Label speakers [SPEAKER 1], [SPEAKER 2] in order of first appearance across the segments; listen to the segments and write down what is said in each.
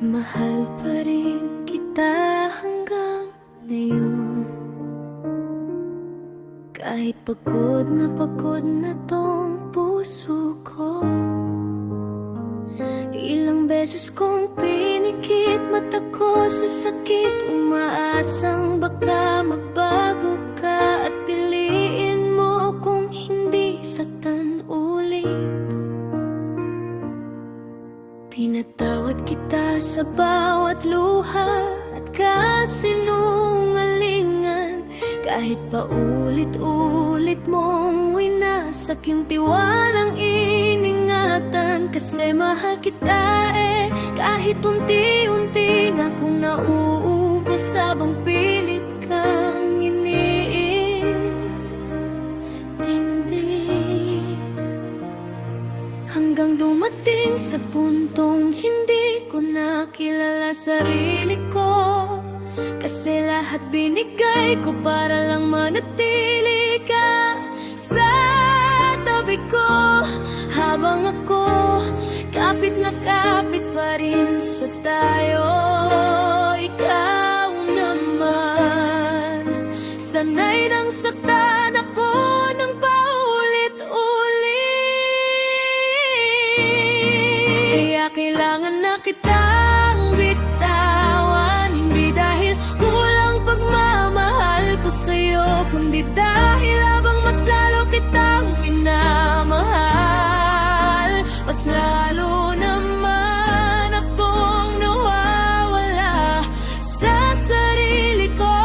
[SPEAKER 1] Mahal pa rin kita hanggang ngayon, kahit pagod na tong puso ko. Ilang beses kong pinikit mata ko sa sakit, umaasang baka magbago ka at piliin mo kung hindi saktan ulit. Pinatawad kita sa bawat luha at kasinungalingan, kahit pa ulit-ulit mong winasak yung tiwalang iningatan. Kasi mahal kita kahit unti-unti na kung nauubos habang pilit kang iniintindi. Hanggang dumating sa puntong hindi ko na kilala sarili ko, kasi lahat binigay ko para lang manatili ka sa tabi ko. Habang ako kapit na kapit pa rin sa tayo, ikaw naman sanay nang saktan ako ng paulit-ulit. Kaya kailangan na kitang bitawan, hindi dahil kulang pagmamahal ko sa'yo, kundi dahil habang mas lalo kitang minamahal, mas lalo naman akong nawawala sa sarili ko.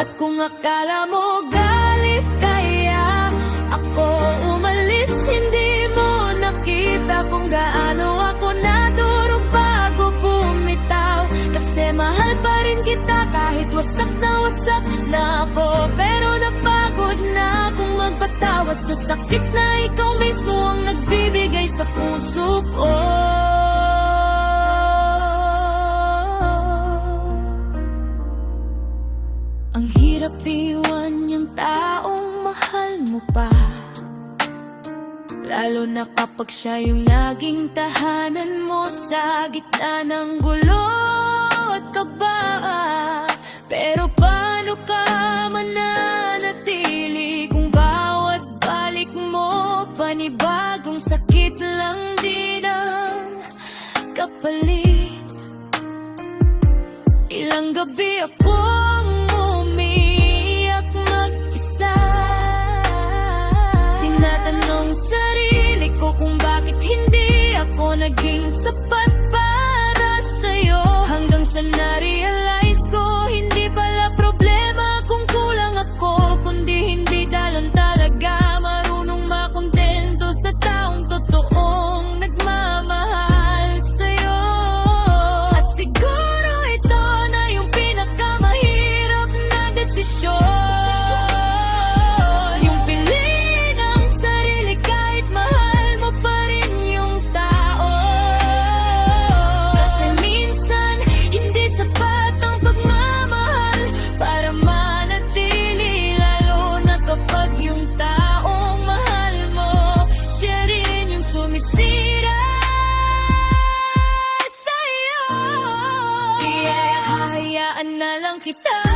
[SPEAKER 1] At kung akala mo galit kaya ako umalis, hindi mo nakita kung gaano ako nadurog bago bumitaw. Kasi mahal pa rin kita kahit wasak na ako, pero napagod na akong magpatawad sa sakit na ikaw mismo ang nagbibigay sa puso ko. Ang hirap iwan yung taong mahal mo pa, lalo na kapag siya yung naging tahanan mo sa gitna ng gulo at kaba. Pero paano ka mananatili kung bawat balik mo panibagong sakit lang din ang kapalit? Ilang gabi akong umiyak mag-isa, tinatanong sarili ko kung bakit hindi ako naging sapat para sa'yo. Hanggang sa na-realize ko, hindi pala problema kung kulang ako, kundi hindi dalan talaga marunong makontento sa taong totoong nagmamahal sa'yo. At siguro ito na yung pinakamahirap na desisyon, yung piliin ang sarili kahit mahal mo pa rin yung tao. Kasi minsan hindi sapat ang pagmamahal para manatili, lalo na kapag yung taong mahal mo siya rin yung sumisira sa'yo. Kaya hayaan na lang kita